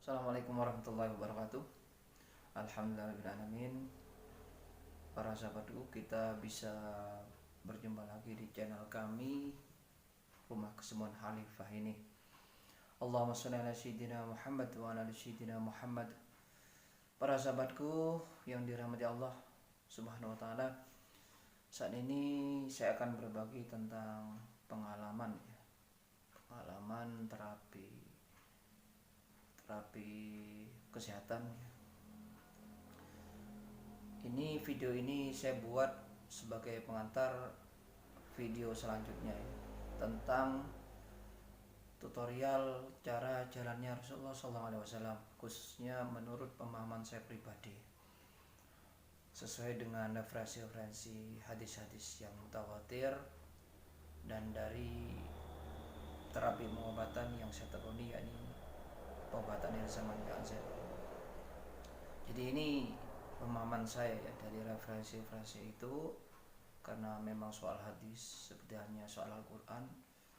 Assalamualaikum warahmatullahi wabarakatuh. Alhamdulillahirrahmanirrahim. Para sahabatku, kita bisa berjumpa lagi di channel kami Rumah Kesembuhan Khalifah ini. Allahumma sholli ala sayyidina Muhammad wa ala sayyidina Muhammad. Para sahabatku yang dirahmati Allah Subhanahu wa taala, saat ini saya akan berbagi tentang pengalaman terapi kesehatan. Ini video ini saya buat sebagai pengantar video selanjutnya tentang tutorial cara jalannya Rasulullah SAW, khususnya menurut pemahaman saya pribadi, sesuai dengan referensi hadis-hadis yang mutawatir dan dari terapi pengobatan yang saya tekuni, yakni pengobatan dari zaman KZ. Jadi ini pemahaman saya dari referensi itu, karena memang soal hadis seperti halnya soal Al-Quran,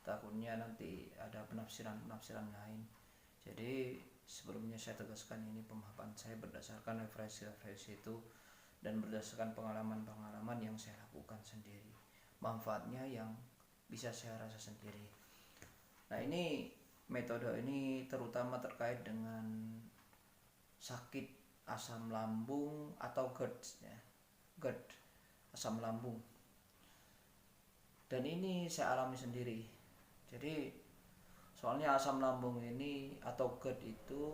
takutnya nanti ada penafsiran lain. Jadi sebelumnya saya tegaskan, ini pemahaman saya berdasarkan referensi itu dan berdasarkan pengalaman yang saya lakukan sendiri, manfaatnya yang bisa saya rasa sendiri. Nah, ini metode ini terutama terkait dengan sakit asam lambung atau GERD, asam lambung. Dan ini saya alami sendiri. Jadi soalnya asam lambung ini atau GERD itu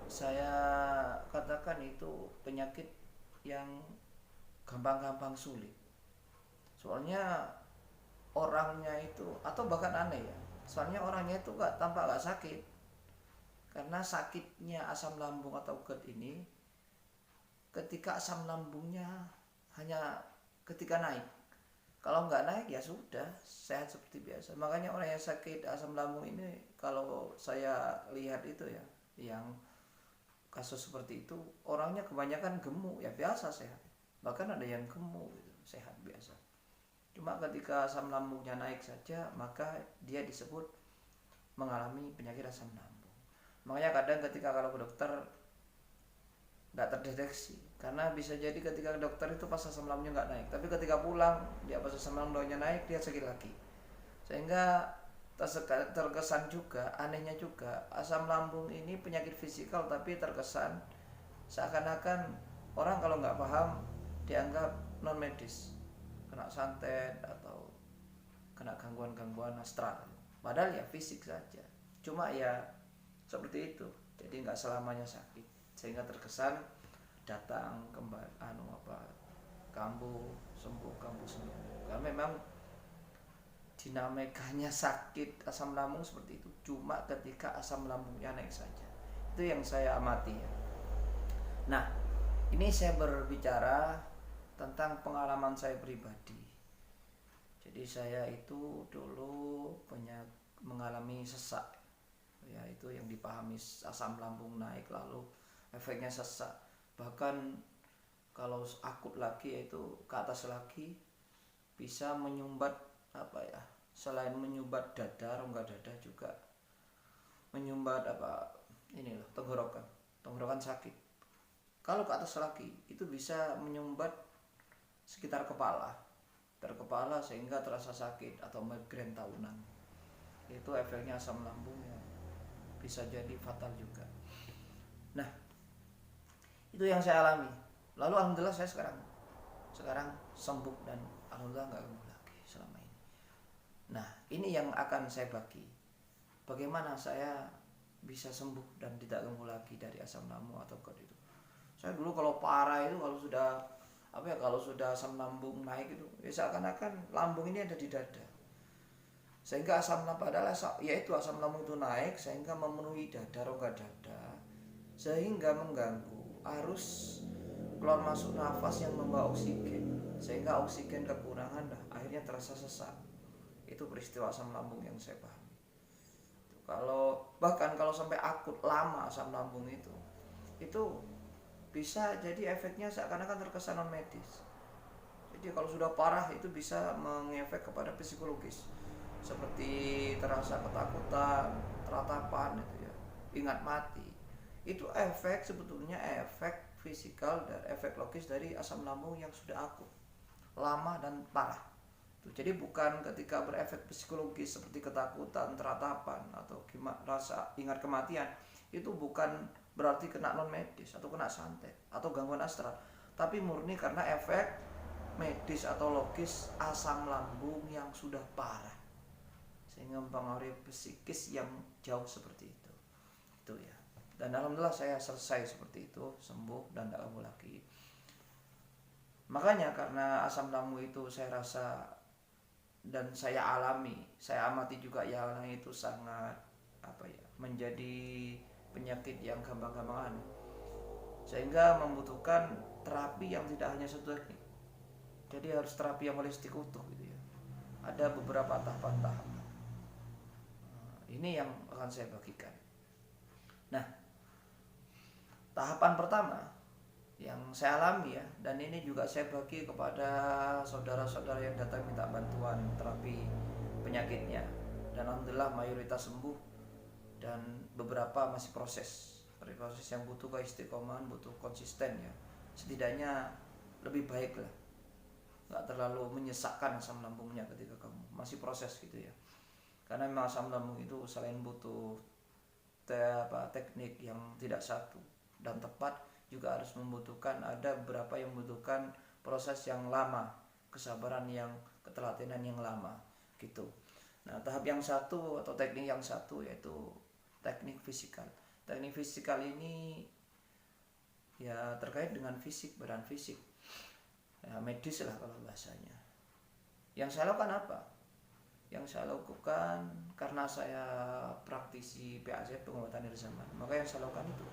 saya katakan itu penyakit yang gampang sulit. Soalnya orangnya itu, atau bahkan aneh ya, soalnya orangnya itu tampak gak sakit, karena sakitnya asam lambung atau GERD ini ketika asam lambungnya hanya ketika naik. Kalau nggak naik ya sudah sehat seperti biasa. Makanya orang yang sakit asam lambung ini, kalau saya lihat itu ya, yang kasus seperti itu orangnya kebanyakan gemuk ya, biasa sehat, bahkan ada yang gemuk gitu, sehat biasa. Cuma ketika asam lambungnya naik saja, maka dia disebut mengalami penyakit asam lambung. Makanya kadang ketika kalau ke dokter nggak terdeteksi, karena bisa jadi ketika dokter itu pas asam lambungnya nggak naik, tapi ketika pulang dia pas asam lambungnya naik dia sakit lagi, sehingga terkesan juga, anehnya juga, asam lambung ini penyakit fisikal tapi terkesan seakan-akan orang kalau nggak paham dianggap non medis, kena santet atau kena gangguan astral, padahal ya fisik saja, cuma ya seperti itu. Jadi nggak selamanya sakit, sehingga terkesan datang kembali kambuh sembuh. Karena memang dinamikanya sakit asam lambung seperti itu, cuma ketika asam lambungnya naik saja. Itu yang saya amati ya. Nah, ini saya berbicara tentang pengalaman saya pribadi. Jadi saya itu dulu mengalami sesak, ya itu yang dipahami asam lambung naik lalu efeknya sesak. Bahkan kalau akut lagi, yaitu ke atas lagi, bisa menyumbat selain menyumbat dada, rongga dada, juga menyumbat tenggorokan sakit. Kalau ke atas lagi itu bisa menyumbat sekitar kepala, sehingga terasa sakit atau migrain tahunan. Itu efeknya asam lambung yang bisa jadi fatal juga. Nah, itu yang saya alami. Lalu alhamdulillah saya sekarang sembuh dan alhamdulillah nggak kambuh lagi selama ini. Nah, ini yang akan saya bagi, bagaimana saya bisa sembuh dan tidak kambuh lagi dari asam lambung atau GERD itu. Saya dulu kalau parah itu, kalau sudah asam lambung naik itu, ya seakan-akan lambung ini ada di dada, sehingga asam lambung asam lambung itu naik sehingga memenuhi dada, rongga dada, sehingga mengganggu arus keluar masuk nafas yang membawa oksigen, sehingga oksigen kekurangan, akhirnya terasa sesak. Itu peristiwa asam lambung yang saya pahami. Bahkan kalau sampai akut lama asam lambung itu bisa jadi efeknya seakan-akan terkesan non medis. Jadi kalau sudah parah itu bisa mengefek kepada psikologis, seperti terasa ketakutan, teratapan itu ya, ingat mati, itu efek sebetulnya efek fisikal dan efek logis dari asam lambung yang sudah akut, lama dan parah. Jadi bukan ketika berefek psikologis seperti ketakutan, teratapan, atau rasa ingat kematian, itu bukan berarti kena non medis atau kena santet atau gangguan astral, tapi murni karena efek medis atau logis asam lambung yang sudah parah sehingga mempengaruhi psikis yang jauh seperti itu ya. Dan alhamdulillah saya selesai seperti itu, sembuh dan tidak kambuh lagi. Makanya karena asam lambung itu saya rasa dan saya alami, saya amati juga yang itu sangat menjadi penyakit yang gampang-gampangan, sehingga membutuhkan terapi yang tidak hanya satu teknik. Jadi harus terapi yang holistik utuh gitu ya. Ada beberapa tahapan-tahapan. Ini yang akan saya bagikan. Nah, tahapan pertama yang saya alami ya, dan ini juga saya bagi kepada saudara-saudara yang datang minta bantuan terapi penyakitnya, dan alhamdulillah mayoritas sembuh dan beberapa masih proses yang butuh keistiqomahan, butuh konsisten ya, setidaknya lebih baik lah, nggak terlalu menyesakkan asam lambungnya ketika kamu masih proses gitu ya. Karena memang asam lambung itu selain butuh teknik yang tidak satu dan tepat, juga harus membutuhkan, ada beberapa yang membutuhkan proses yang lama, kesabaran yang, ketelatenan yang lama gitu. Nah, tahap yang satu atau teknik yang satu yaitu teknik fisikal. Teknik fisikal ini ya terkait dengan fisik, badan fisik ya, medis lah kalau bahasanya. Yang saya lakukan apa? Yang saya lakukan karena saya praktisi PAC, pengobatan akhir zaman, maka yang saya lakukan itu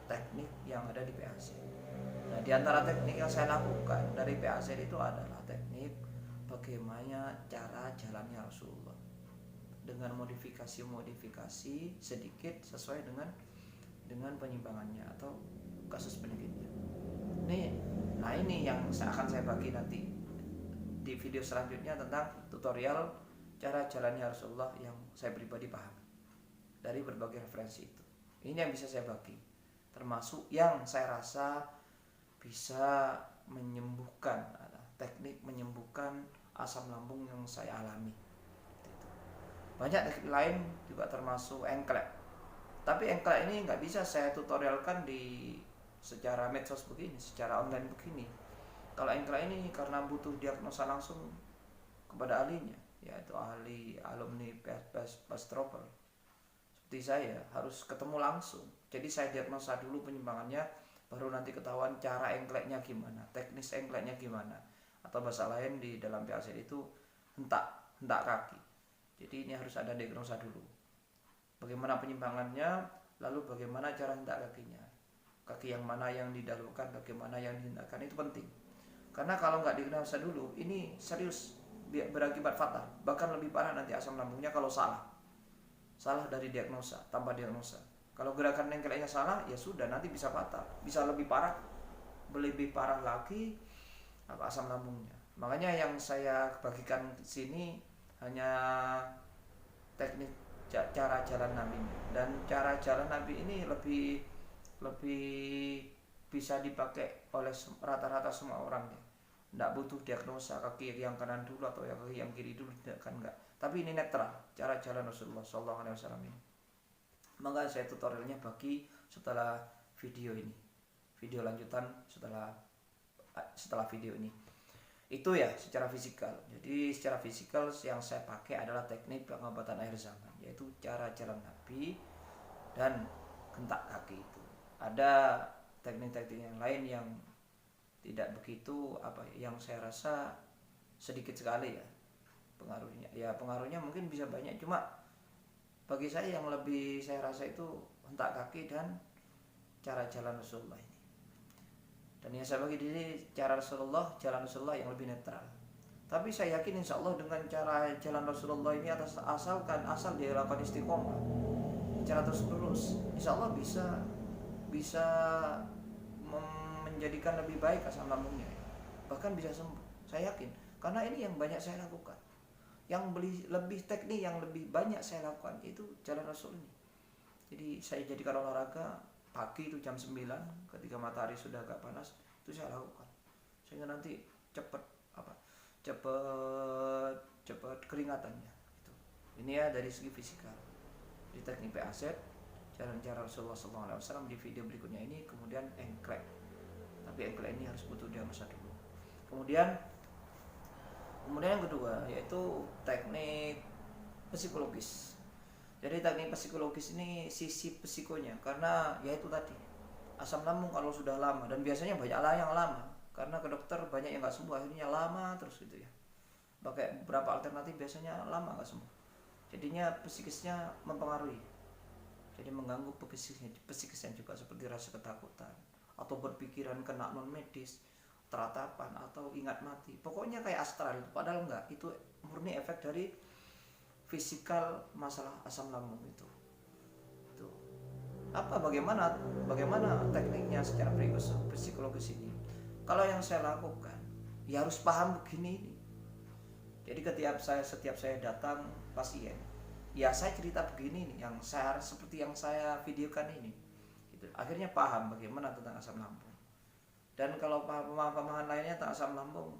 teknik yang ada di PAC. Nah, di antara teknik yang saya lakukan dari PAC itu adalah teknik bagaimana cara jalannya Rasulullah dengan modifikasi sedikit sesuai dengan penyimpangannya atau kasus penyakitnya. Ini yang akan saya bagi nanti di video selanjutnya tentang tutorial cara jalannya Rasulullah yang saya pribadi paham dari berbagai referensi itu. Ini yang bisa saya bagi, termasuk yang saya rasa bisa menyembuhkan, teknik menyembuhkan asam lambung yang saya alami. Banyak teknik lain juga termasuk engklek, tapi engklek ini nggak bisa saya tutorialkan di secara medsos begini, secara online begini. Kalau engklek ini karena butuh diagnosa langsung kepada ahlinya, yaitu ahli alumni past dropper seperti saya, harus ketemu langsung. Jadi saya diagnosa dulu penyimpangannya, baru nanti ketahuan cara engkleknya gimana, teknis engkleknya gimana, atau bahasa lain di dalam PAC itu hentak kaki. Jadi ini harus ada diagnosa dulu, bagaimana penyimpangannya, lalu bagaimana cara hentak kakinya, kaki yang mana yang didahulukan, bagaimana yang dihendakkan, itu penting. Karena kalau nggak diagnosa dulu, ini serius berakibat fatal, bahkan lebih parah nanti asam lambungnya kalau salah dari diagnosa, tanpa diagnosa. Kalau gerakan engkelnya salah, ya sudah, nanti bisa fatal, bisa lebih parah lagi asam lambungnya. Makanya yang saya bagikan di sini hanya teknik cara jalan Nabi, dan cara jalan Nabi ini lebih bisa dipakai oleh rata-rata semua orang ya. Tidak butuh diagnosa kaki yang kanan dulu atau yang kaki yang kiri dulu, kan enggak. Tapi ini netral, cara jalan Rasulullah SAW ini. Maka saya tutorialnya bagi setelah video ini, video lanjutan setelah video ini. Itu ya secara fisikal. Jadi secara fisikal yang saya pakai adalah teknik pengobatan akhir zaman, yaitu cara jalan Nabi dan hentak kaki itu. Ada teknik-teknik yang lain yang tidak begitu yang saya rasa sedikit sekali ya pengaruhnya. Ya pengaruhnya mungkin bisa banyak, cuma bagi saya yang lebih saya rasa itu hentak kaki dan cara jalan Rasulullah ini. Dan yang saya bagi diri cara Rasulullah, jalan Rasulullah yang lebih netral. Tapi saya yakin insya Allah dengan cara jalan Rasulullah ini asal dia lakukan istiqomah, cara terus insya Allah bisa menjadikan lebih baik asam lambungnya, bahkan bisa sembuh. Saya yakin, karena ini yang banyak saya lakukan. Yang lebih teknik yang lebih banyak saya lakukan itu jalan Rasul ini. Jadi saya jadikan olahraga pagi itu jam 9 ketika matahari sudah agak panas, itu saya lakukan sehingga nanti cepet apa cepet cepet keringatannya gitu. Ini ya dari segi fisikal. Di teknik PAZ, jalan-jalan Rasulullah SAW di video berikutnya ini. Kemudian engklek, tapi engklek ini harus butuh diagnosa dulu. Kemudian yang kedua yaitu teknik psikologis. Jadi teknik psikologis ini sisi psikonya, karena yaitu tadi asam lambung kalau sudah lama, dan biasanya banyak lah yang lama, karena ke dokter banyak yang nggak sembuh, akhirnya lama terus gitu ya. Pakai beberapa alternatif biasanya lama nggak sembuh. Jadinya psikisnya mempengaruhi, jadi mengganggu psikisnya juga, seperti rasa ketakutan atau berpikiran kena non medis, teratapan atau ingat mati, pokoknya kayak astral itu, padahal enggak, itu murni efek dari fisikal masalah asam lambung itu. Bagaimana tekniknya secara psikologis ini? Kalau yang saya lakukan ya harus paham begini ini. Jadi setiap saya datang pasien, ya saya cerita begini nih, yang saya seperti yang saya videokan ini gitu. Akhirnya paham bagaimana tentang asam lambung. Dan kalau pemahaman lainnya tentang asam lambung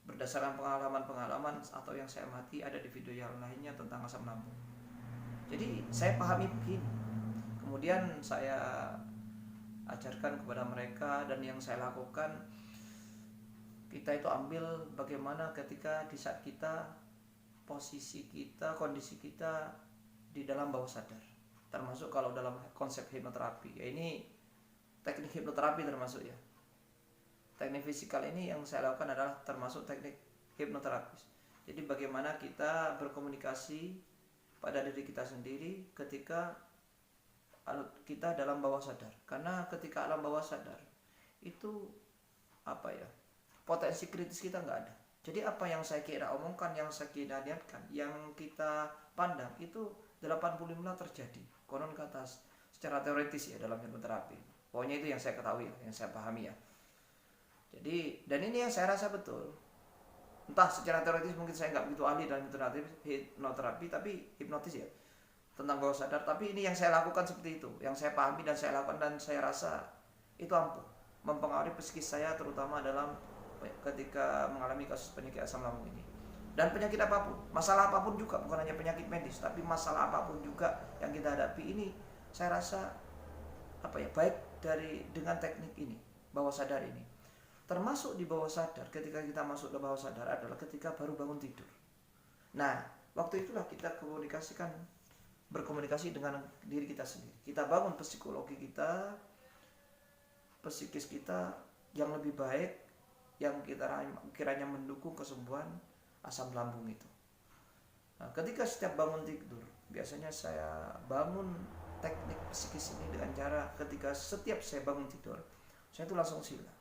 berdasarkan pengalaman atau yang saya amati ada di video yang lainnya tentang asam lambung. Jadi saya pahami begini, kemudian saya ajarkan kepada mereka, dan yang saya lakukan, kita itu ambil bagaimana ketika di saat kita, posisi kita, kondisi kita di dalam bawah sadar, termasuk kalau dalam konsep hipnoterapi ya, ini teknik hipnoterapi termasuk ya. Teknik fisikal ini yang saya lakukan adalah termasuk teknik hipnoterapis. Jadi bagaimana kita berkomunikasi pada diri kita sendiri ketika kita dalam bawah sadar. Karena ketika alam bawah sadar itu potensi kritis kita nggak ada. Jadi apa yang saya kira omongkan, yang saya kira niatkan, yang kita pandang itu 85% terjadi. Konon kata secara teoritis ya dalam hipnoterapi. Pokoknya itu yang saya ketahui, yang saya pahami ya. Jadi, dan ini yang saya rasa betul. Entah secara teoritis mungkin saya nggak begitu ahli dalam hipnoterapi, tapi hipnotis ya, tentang bawah sadar. Tapi ini yang saya lakukan seperti itu, yang saya pahami dan saya lakukan, dan saya rasa itu ampuh mempengaruhi psikis saya, terutama dalam ketika mengalami kasus penyakit asam lambung ini. Dan penyakit apapun, masalah apapun juga, bukan hanya penyakit medis, tapi masalah apapun juga yang kita hadapi ini, saya rasa baik dengan teknik ini, bawah sadar ini. Termasuk di bawah sadar, ketika kita masuk ke bawah sadar adalah ketika baru bangun tidur. Nah, waktu itulah kita berkomunikasi dengan diri kita sendiri. Kita bangun psikologi kita, psikis kita yang lebih baik, yang kita kiranya mendukung kesembuhan asam lambung itu. Nah, ketika setiap bangun tidur, biasanya saya bangun teknik psikis ini dengan cara ketika setiap saya bangun tidur, saya itu langsung sila.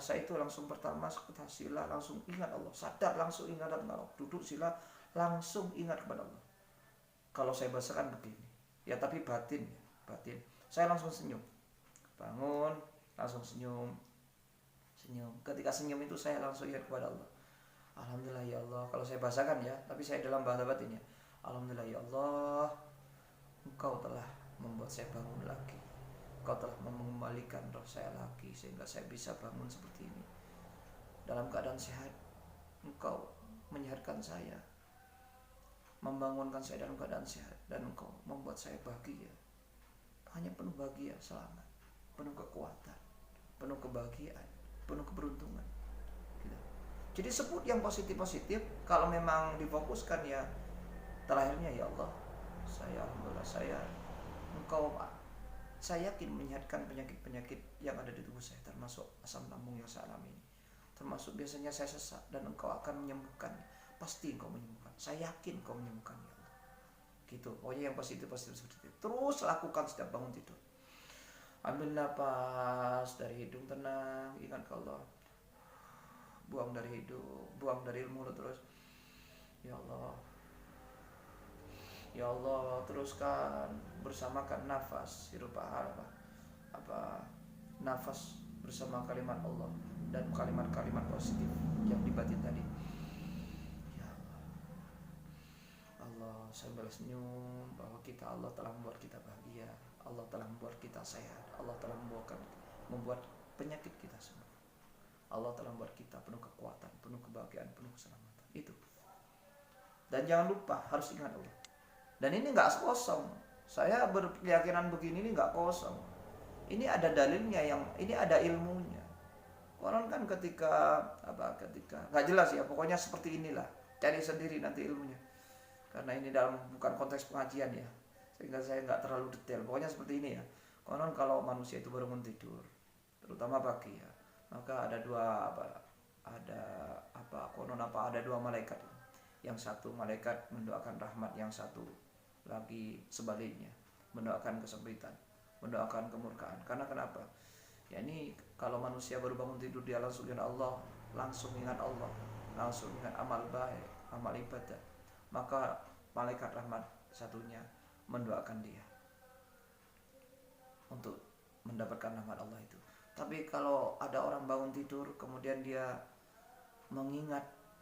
Saya itu langsung pertama sila, langsung ingat Allah, sadar langsung ingat Allah, duduk sila langsung ingat kepada Allah. Kalau saya bahasakan begini, ya tapi batin. Saya langsung senyum, bangun langsung senyum. Ketika senyum itu saya langsung ingat kepada Allah. Alhamdulillah ya Allah, kalau saya bahasakan ya, tapi saya dalam bahasa batin ya. Alhamdulillah ya Allah, Engkau telah membuat saya bangun lagi. Kau telah mengembalikan roh saya lagi sehingga saya bisa bangun seperti ini dalam keadaan sehat. Engkau menyehatkan saya, membangunkan saya dalam keadaan sehat, dan Engkau membuat saya bahagia, hanya penuh bahagia, selamat, penuh kekuatan, penuh kebahagiaan, penuh keberuntungan gitu. Jadi sebut yang positif. Kalau memang difokuskan ya terakhirnya, ya Allah, alhamdulillah Engkau, saya yakin menyehatkan penyakit yang ada di tubuh saya, termasuk asam lambung yang saya alami ini. Termasuk biasanya saya sesak, dan Engkau akan menyembuhkan. Pasti Engkau menyembuhkan. Saya yakin Engkau menyembuhkan ya Allah. Gitu. Pokoknya yang positif seperti itu. Terus lakukan setiap bangun tidur. Ambil napas dari hidung tenang, ingat ke Allah. Buang dari hidung, buang dari mulut terus. Ya Allah. Ya Allah, teruskan bersamakan nafas, hirup nafas bersama kalimat Allah dan kalimat-kalimat positif yang dibatin tadi. Ya Allah, sambil senyum bahwa Allah telah membuat kita bahagia, Allah telah membuat kita sehat, Allah telah membuat penyakit kita sembuh, Allah telah membuat kita penuh kekuatan, penuh kebahagiaan, penuh keselamatan. Itu. Dan jangan lupa harus ingat Allah. Dan ini nggak kosong. Saya berkeyakinan begini ini nggak kosong. Ini ada dalilnya, ini ada ilmunya. Orang kan ketika nggak jelas ya, pokoknya seperti inilah. Cari sendiri nanti ilmunya. Karena ini bukan konteks pengajian ya, sehingga saya nggak terlalu detail. Pokoknya seperti ini ya. Konon kalau manusia itu baru tidur, terutama pagi ya, maka ada dua malaikat. Yang satu malaikat mendoakan rahmat, yang satu lagi sebaliknya mendoakan kesempitan, mendoakan kemurkaan. Karena kenapa? Ya ini kalau manusia baru bangun tidur dia langsung ingat Allah, langsung ingat Allah, langsung ingat amal baik, amal ibadah, maka malaikat rahmat satunya mendoakan dia untuk mendapatkan rahmat Allah itu. Tapi kalau ada orang bangun tidur kemudian dia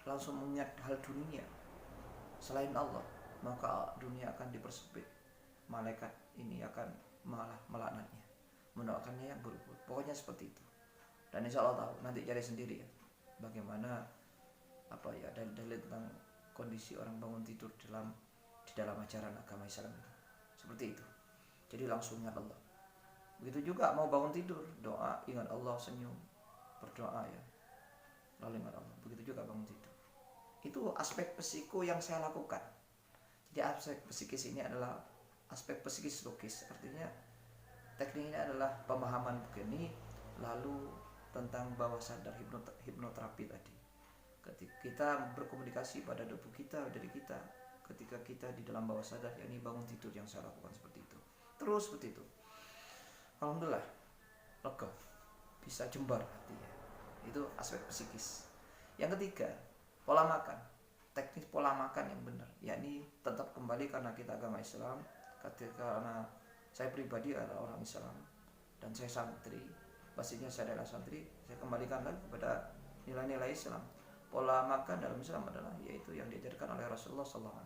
langsung mengingat hal dunia selain Allah, maka dunia akan dipersempit. Malaikat ini akan malah melaknatnya, mendoakannya yang buruk-buruk. Pokoknya seperti itu. Dan insya Allah tahu, nanti cari sendiri ya, bagaimana dalil tentang kondisi orang bangun tidur di dalam ajaran agama Islam itu. Seperti itu. Jadi langsung ingat Allah. Begitu juga mau bangun tidur, doa, ingat Allah, senyum, berdoa ya, lalu ingat Allah. Begitu juga bangun tidur. Itu aspek psiko yang saya lakukan. Jadi aspek psikis ini adalah aspek psikis logis. Artinya teknik ini adalah pemahaman begini, lalu tentang bawah sadar, hipnoterapi tadi. Ketika kita berkomunikasi pada tubuh kita, dari kita, ketika kita di dalam bawah sadar, yakni bangun tidur, yang saya lakukan seperti itu. Terus seperti itu. Alhamdulillah, lega, bisa jembar hatinya. Itu aspek psikis. Yang ketiga, pola makan, teknis pola makan yang benar, yakni tetap kembali karena kita agama Islam, karena saya pribadi adalah orang Islam dan saya santri, pastinya saya adalah santri, saya kembalikan lagi kepada nilai-nilai Islam. Pola makan dalam Islam adalah yaitu yang diajarkan oleh Rasulullah SAW.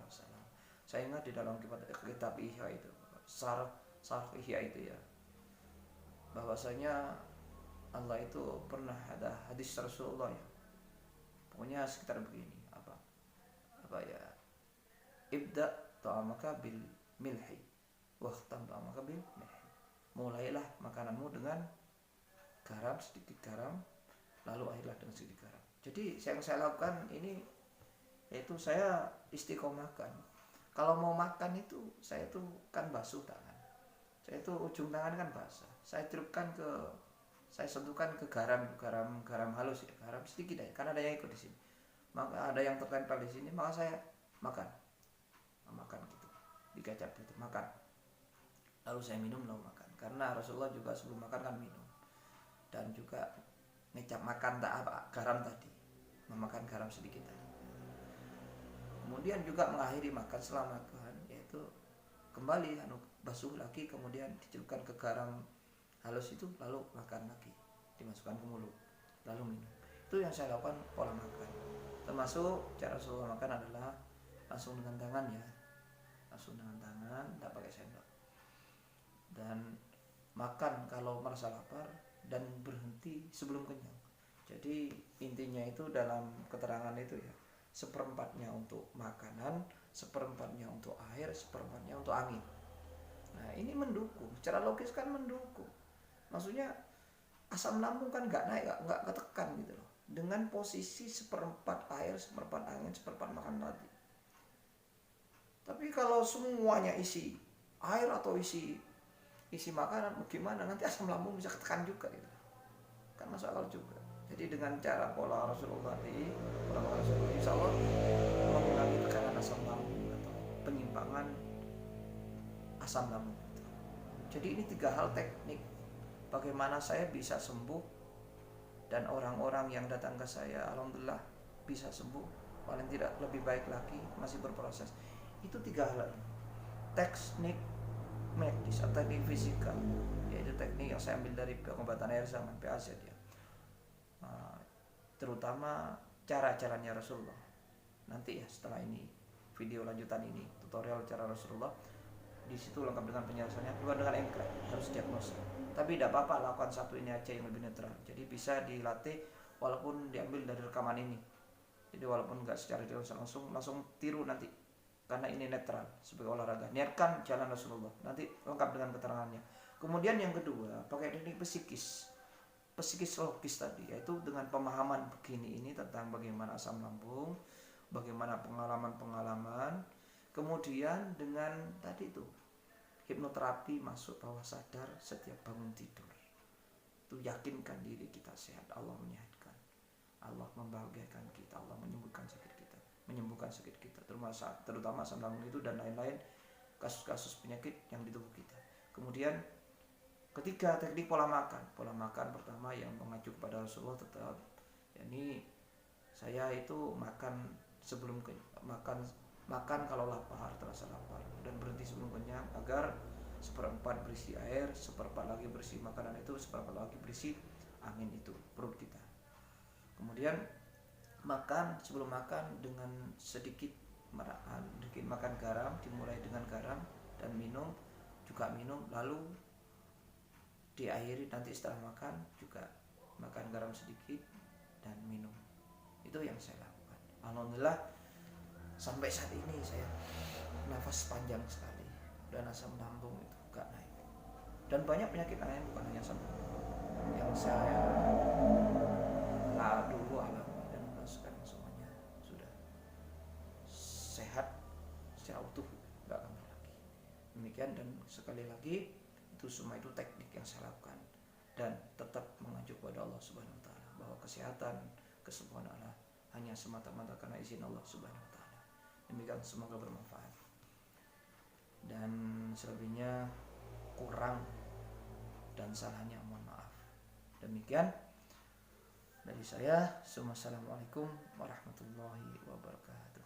Saya ingat di dalam kitab Ihya itu, Sarh Ihya itu ya, bahwasanya Allah itu pernah ada hadis Rasulullah ya. Pokoknya sekitar begini, ibda ta'amaka bil milhi waqtam ta'amaka bil milhi. Mulailah makananmu dengan garam, sedikit garam, lalu akhirlah dengan sedikit garam. Jadi yang saya lakukan ini yaitu saya istiqomahkan. Kalau mau makan itu saya tuh kan basuh tangan. Saya itu ujung tangan kan basah. Saya sentuhkan ke garam halus ya, garam sedikit aja, karena ada yang ikut di sini. Maka ada yang tertempel di sini, maka saya makan gitu, digajak gitu, makan. Lalu saya minum, lalu makan. Karena Rasulullah juga sebelum makan kan minum. Dan juga ngecap makan garam tadi, memakan garam sedikit tadi. Kemudian juga mengakhiri makan, setelah makan yaitu kembali basuh lagi, kemudian dicelupkan ke garam halus itu, lalu makan lagi, dimasukkan ke mulut, lalu minum. Itu yang saya lakukan pola makan. Termasuk cara Rasulullah makan adalah langsung dengan tangan ya, langsung dengan tangan, tidak pakai sendok. Dan makan kalau merasa lapar dan berhenti sebelum kenyang. Jadi intinya itu dalam keterangan itu ya, 1/4-nya untuk makanan, 1/4-nya untuk air, 1/4-nya untuk angin. Nah ini mendukung, secara logis kan mendukung. Maksudnya asam lambung kan nggak naik, nggak ketekan gitu loh. Dengan posisi 1/4 air, 1/4 angin, 1/4 makan tadi. Tapi kalau semuanya isi air atau isi makanan, gimana nanti asam lambung bisa ketekan juga gitu. Kan masuk akal juga. Jadi dengan cara pola Rasulullah ini, insya Allah mengurangi tekanan asam lambung atau penyimpangan asam lambung. Jadi ini 3 hal teknik bagaimana saya bisa sembuh dan orang-orang yang datang ke saya alhamdulillah bisa sembuh, paling tidak lebih baik lagi, masih berproses. Itu 3 hal. Teknik medis atau teknik fisika, yaitu teknik yang saya ambil dari pengobatan air zaman PAZ ya. Terutama cara-caranya Rasulullah. Nanti ya setelah ini video lanjutan ini, tutorial cara Rasulullah. Di situ lengkap dengan penjelasannya, bukan dengan engklek, harus diagnosa. Tapi tidak apa-apa, lakukan satu ini aja yang lebih netral. Jadi bisa dilatih walaupun diambil dari rekaman ini. Jadi walaupun nggak secara langsung tiru nanti, karena ini netral sebagai olahraga. Niatkan jalan Rasulullah, nanti lengkap dengan keterangannya. Kemudian yang kedua, pakai teknik psikis logis tadi, yaitu dengan pemahaman begini ini tentang bagaimana asam lambung, bagaimana pengalaman-pengalaman, kemudian dengan tadi itu hipnoterapi masuk bawah sadar setiap bangun tidur. Itu yakinkan diri kita sehat, Allah menyehatkan, Allah membahagiakan kita, Allah menyembuhkan sakit kita, terutama asam lambung itu dan lain-lain kasus-kasus penyakit yang di tubuh kita. Kemudian ketiga, teknik pola makan pertama yang mengacu kepada Rasulullah tetap, yakni saya itu makan sebelum makan kalau lapar, terasa lapar, dan berhenti sebelum kenyang, agar seperempat berisi air, seperempat lagi berisi makanan itu, seperempat lagi berisi angin itu perut kita. Kemudian sebelum makan dengan sedikit makan garam, dimulai dengan garam, dan minum, lalu diakhiri nanti setelah makan juga makan garam sedikit dan minum. Itu yang saya lakukan. Alhamdulillah sampai saat ini saya nafas panjang sekali dan asam lambung itu gak naik. Dan banyak penyakit lain, bukan hanya asam lambung, yang saya dulu alami, dan sekarang semuanya sudah sehat secara utuh, gak kambuh lagi. Demikian, dan sekali lagi itu semua itu teknik yang saya lakukan, dan tetap mengacu kepada Allah Subhanahu wa taala, bahwa kesehatan, kesempurnaan hanya semata-mata karena izin Allah Subhanahu wa taala. Demikian, semoga bermanfaat. Dan selebihnya kurang dan salahnya mohon maaf. Demikian dari saya. Assalamualaikum warahmatullahi wabarakatuh.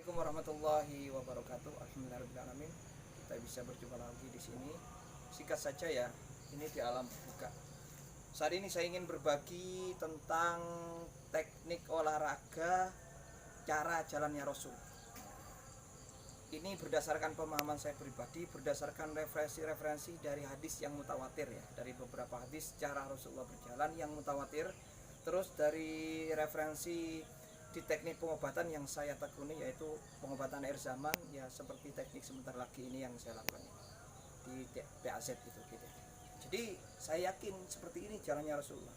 Assalamualaikum warahmatullahi wabarakatuh. Alhamdulillahirobbilalamin. Kita bisa berjumpa lagi di sini. Singkat saja ya, ini di alam terbuka. Saat ini saya ingin berbagi tentang teknik olahraga cara jalannya Rasul. Ini berdasarkan pemahaman saya pribadi, berdasarkan referensi dari hadis yang mutawatir ya, dari beberapa hadis cara Rasulullah berjalan yang mutawatir, terus dari referensi di teknik pengobatan yang saya tekuni, yaitu pengobatan air zaman ya, seperti teknik sebentar lagi ini yang saya lakukan di PAZ gitu. Jadi saya yakin seperti ini jalannya Rasulullah.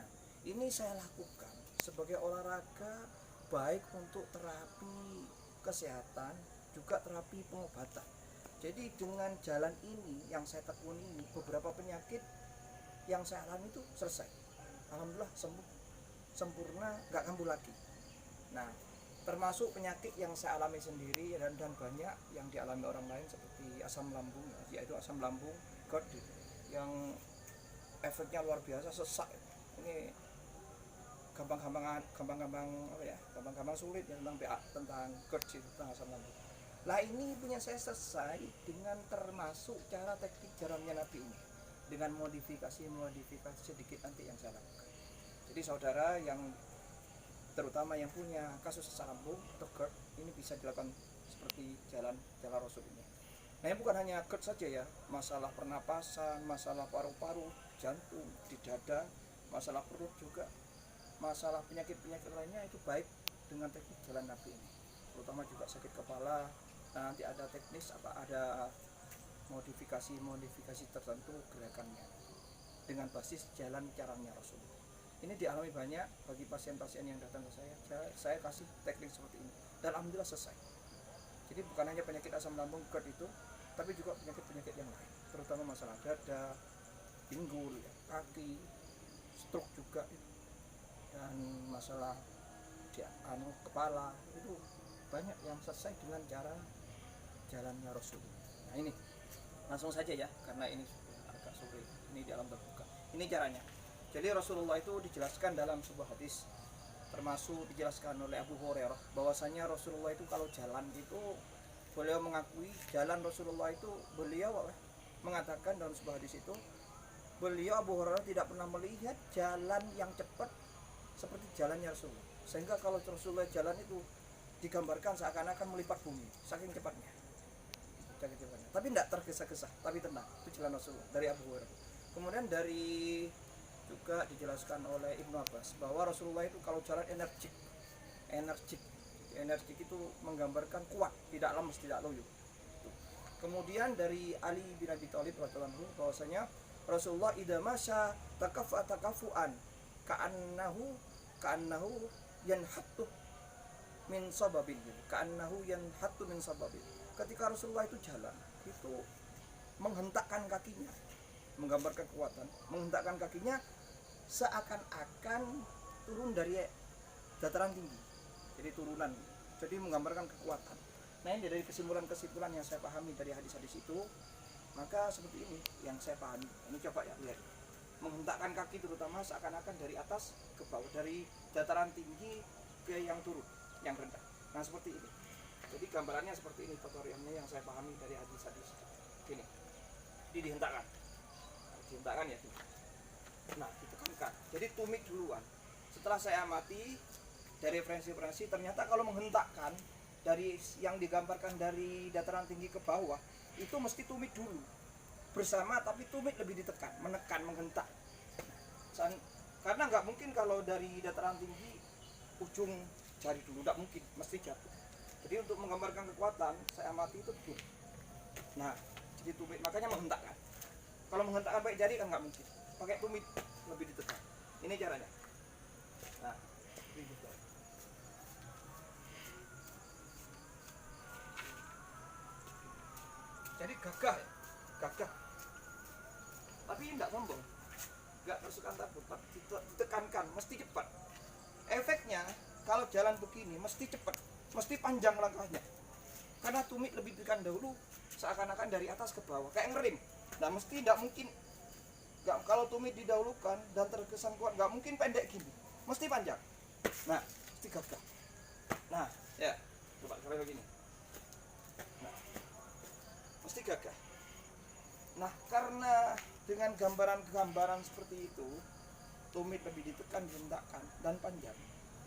Nah, ini saya lakukan sebagai olahraga baik untuk terapi kesehatan juga terapi pengobatan. Jadi dengan jalan ini yang saya tekuni ini, beberapa penyakit yang saya alami itu selesai. Alhamdulillah sembuh, sempurna, gak kambuh lagi. Nah, termasuk penyakit yang saya alami sendiri dan banyak yang dialami orang lain, seperti asam lambung, yaitu asam lambung GERD yang efeknya luar biasa, sesak. Ini gampang sulit ya tentang GERD, tentang asam lambung. Lah ini punya saya selesai dengan termasuk cara teknik jalannya Nabi ini, dengan modifikasi sedikit nanti yang saya lakukan. Jadi saudara yang terutama yang punya kasus asam lambung atau GERD, ini bisa dilakukan seperti jalan Rasul ini. Nah, ini bukan hanya GERD saja ya, masalah pernapasan, masalah paru-paru, jantung, di dada, masalah perut juga, masalah penyakit-penyakit lainnya itu baik dengan teknik jalan Nabi ini. Terutama juga sakit kepala. Nah, nanti ada teknis ada modifikasi tertentu gerakannya dengan basis jalan caranya Rasul. Ini dialami banyak bagi pasien-pasien yang datang ke saya kasih teknik seperti ini dan alhamdulillah selesai. Jadi bukan hanya penyakit asam lambung GERD itu, tapi juga penyakit-penyakit yang lain, terutama masalah dada, pinggul, kaki, stroke juga, dan masalah kepala, itu banyak yang selesai dengan cara jalannya Rasul. Nah, ini langsung saja ya, karena ini agak sulit, ini di alam terbuka. Ini caranya. Jadi Rasulullah itu dijelaskan dalam sebuah hadis, termasuk dijelaskan oleh Abu Hurairah, bahwasanya Rasulullah itu kalau jalan itu, beliau mengakui jalan Rasulullah itu, beliau mengatakan dalam sebuah hadis itu, beliau Abu Hurairah tidak pernah melihat jalan yang cepat seperti jalannya Rasulullah. Sehingga kalau Rasulullah jalan itu digambarkan seakan-akan melipat bumi, saking cepatnya. Tapi tidak tergesa-gesa, tapi tenang. Itu jalan Rasulullah dari Abu Hurairah. Kemudian dari juga dijelaskan oleh Ibnu Abbas bahwa Rasulullah itu kalau jalan energik. Energik itu menggambarkan kuat, tidak lemes, tidak loyo. Kemudian dari Ali bin Abi Thalib radhiyallahu anhu bahwasanya Rasulullah idza masya takafuan ka'annahu yanhattu min sababin, ka'annahu yanhattu min sababin. Ketika Rasulullah itu jalan, itu menghentakkan kakinya, menggambarkan kekuatan, menghentakkan kakinya seakan-akan turun dari dataran tinggi. Jadi turunan, jadi menggambarkan kekuatan. Nah, ini dari kesimpulan-kesimpulan yang saya pahami dari hadis-hadis itu, maka seperti ini yang saya pahami. Ini coba ya lihat, menghentakkan kaki terutama seakan-akan dari atas ke bawah, dari dataran tinggi ke yang turun, yang rendah. Nah, seperti ini. Jadi gambarannya seperti ini, tutorialnya yang saya pahami dari hadis-hadis ini. Jadi dihentakkan ya. Nah, ditekankan. Jadi tumit duluan. Setelah saya amati dari referensi-referensi, ternyata kalau menghentakkan dari yang digambarkan dari dataran tinggi ke bawah itu mesti tumit dulu bersama, tapi tumit lebih ditekan, menekan, menghentak. Karena nggak mungkin kalau dari dataran tinggi ujung jari dulu, nggak mungkin, mesti jatuh. Jadi untuk menggambarkan kekuatan saya amati itu tumit. Nah, jadi tumit, makanya menghentakkan. Kalau menghentakkan pakai jari kan nggak mungkin, pakai tumit lebih ditekan. Ini caranya. Nah, gitu. Jadi gagah, tapi tidak sombong, nggak tersukan takut, tapi ditekankan, mesti cepat. Efeknya kalau jalan begini mesti cepat, mesti panjang langkahnya, karena tumit lebih ditekan dahulu, seakan-akan dari atas ke bawah, kayak ngerem. Nah, mesti tidak mungkin, nggak, kalau tumit didahulukan dan terkesan kuat, nggak mungkin pendek gini, mesti panjang. Nah, mesti gagah. Nah, ya, coba kalian begini. Nah, mesti gagah. Nah, karena dengan gambaran-gambaran seperti itu, tumit lebih ditekan, dihentakkan, dan panjang,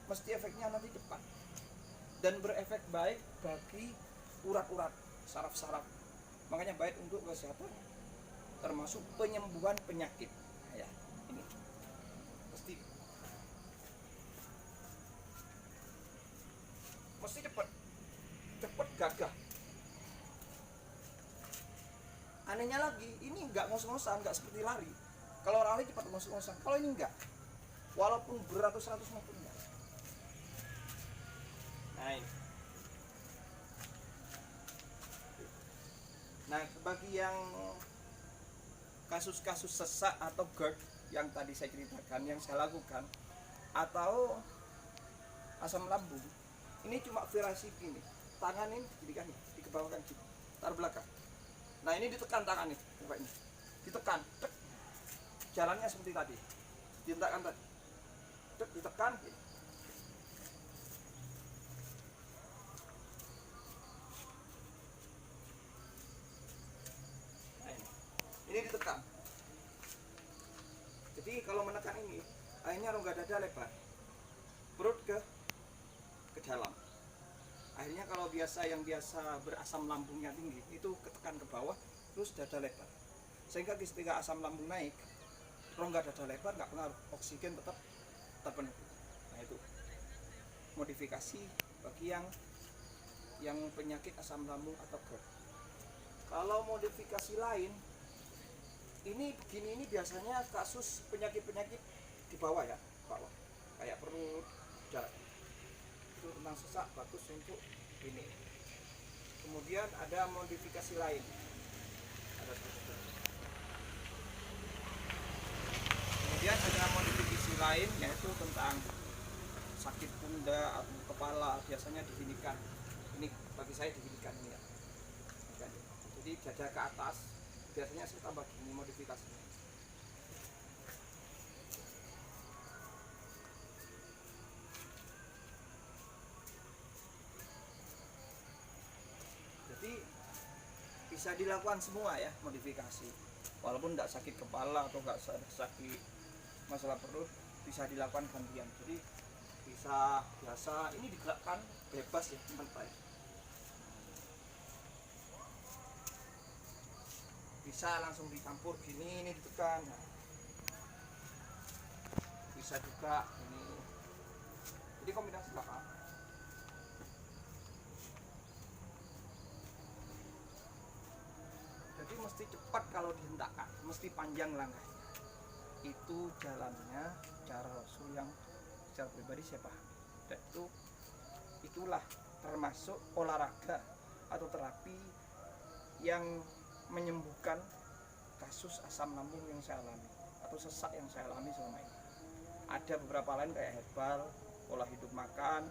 mesti efeknya nanti cepat dan berefek baik bagi urat-urat, saraf-saraf. Makanya baik untuk kesehatan, termasuk penyembuhan penyakit. Nah, ya, ini mesti cepat gagah. Anehnya lagi, ini nggak ngos-ngosan, nggak seperti lari. Kalau lari cepat ngos-ngosan, kalau ini enggak, walaupun beratus-ratus meter enggak. Nah, ini. Nah, bagi yang kasus-kasus sesak atau GERD yang tadi saya ceritakan, yang saya lakukan, atau asam lambung, ini cuma virasi gini, tangan ini dikirikan, dikebawahkan gitu, taruh belakang. Nah, ini ditekan tangan nih, coba ini, ditekan, tek. Jalannya seperti tadi, dihentakkan tadi, tek, ditekan. Nah, ini ditekan. Jadi kalau menekan ini, akhirnya rongga dada lebar, perut ke dalam. Akhirnya kalau yang biasa berasam lambungnya tinggi itu ketekan ke bawah, terus dada lebar. Sehingga ketika asam lambung naik, rongga dada lebar, nggak pengaruh, oksigen tetap terpenuhi. Nah, itu modifikasi bagi yang penyakit asam lambung atau GERD. Kalau modifikasi lain, ini begini, ini biasanya kasus penyakit-penyakit di bawah ya, bawah, kayak perut, darah. Itu tentang sesak, bagus untuk ini. Kemudian ada modifikasi lain, yaitu tentang sakit pundak atau kepala, biasanya diginikan. Ini bagi saya diginikan ini ya. Jadi dada ke atas, biasanya saya tambah gini modifikasinya. Jadi bisa dilakukan semua ya modifikasi. walaupun tidak sakit kepala atau nggak sakit masalah perut, bisa dilakukan gantian. Jadi bisa biasa ini digerakkan bebas ya teman-teman, bisa langsung dicampur gini, ini ditekan. Nah, bisa juga ini, jadi kombinasi belakang. Jadi mesti cepat kalau dihentakkan, mesti panjang langkahnya. Itu jalannya cara Rasul yang secara pribadi saya pahami. Dan itulah termasuk olahraga atau terapi yang menyembuhkan kasus asam lambung yang saya alami atau sesak yang saya alami selama ini. Ada beberapa lain kayak herbal, pola hidup makan,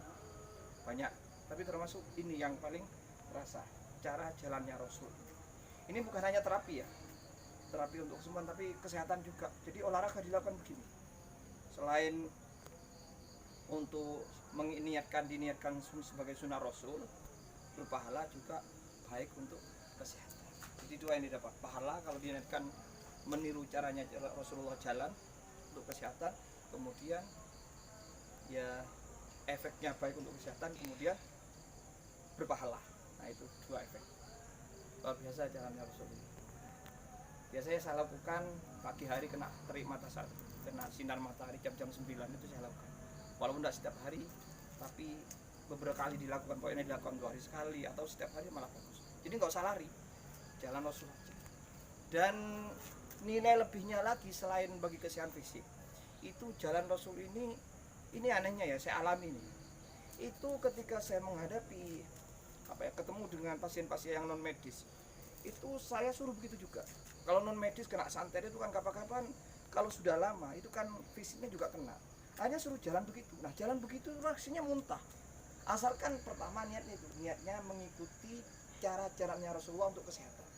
banyak. Tapi termasuk ini yang paling terasa, cara jalannya Rasul. Ini bukan hanya terapi ya, terapi untuk kesembuhan, tapi kesehatan juga. Jadi olahraga dilakukan begini. Selain untuk diniatkan sebagai sunnah Rasul, berpahala juga baik untuk kesehatan. Jadi dua yang didapat, pahala kalau diniatkan meniru caranya Rasulullah jalan untuk kesehatan, kemudian ya efeknya baik untuk kesehatan, kemudian berpahala. Nah itu dua efek. Luar biasa jalannya Rasulullah. Biasanya saya lakukan pagi hari kena terik matahari, kena sinar matahari jam-jam 9 itu saya lakukan. Walaupun tidak setiap hari, tapi beberapa kali dilakukan. Pokoknya dilakukan 2 hari sekali atau setiap hari malah bagus. Jadi nggak usah lari, jalan Rasul aja. Dan nilai lebihnya lagi selain bagi kesehatan fisik, itu jalan Rasul ini anehnya ya, saya alami nih. Itu ketika saya menghadapi ketemu dengan pasien-pasien yang non medis, itu saya suruh begitu juga. Kalau non medis kena santet itu kan kapan-kapan, kalau sudah lama itu kan fisiknya juga kena. Hanya suruh jalan begitu. Nah jalan begitu reaksinya muntah. Asalkan pertama niatnya mengikuti cara-caranya Rasulullah untuk kesehatan.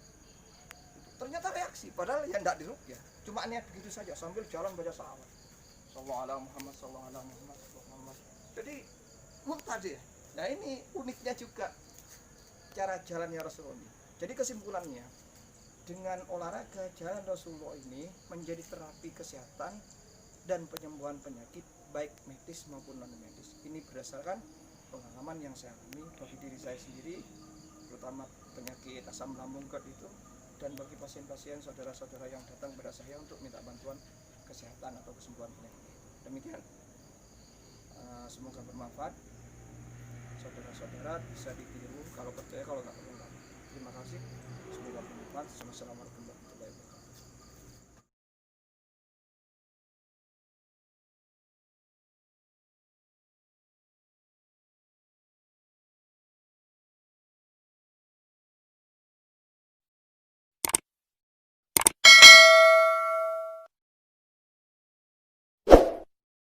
Ternyata reaksi, padahal ya tidak diruqyah, cuma niat begitu saja sambil jalan baca salawat. Sallallahu alaihi Muhammad, sallallahu alaihi Muhammad, sallallahu alaihi Muhammad. Jadi muntah dia. Nah ini uniknya juga cara jalannya Rasulullah. Jadi kesimpulannya, dengan olahraga jalan Rasulullah ini menjadi terapi kesehatan dan penyembuhan penyakit baik medis maupun non medis. Ini berdasarkan pengalaman yang saya alami bagi diri saya sendiri, terutama penyakit asam lambung GERD itu, dan bagi pasien-pasien saudara-saudara yang datang kepada saya untuk minta bantuan kesehatan atau kesembuhan penyakit. Demikian, semoga bermanfaat. Saudara-saudara bisa ditiru, kalau percaya, kalau nggak perlu. Terima kasih. Semoga bermanfaat. Wassalamualaikum.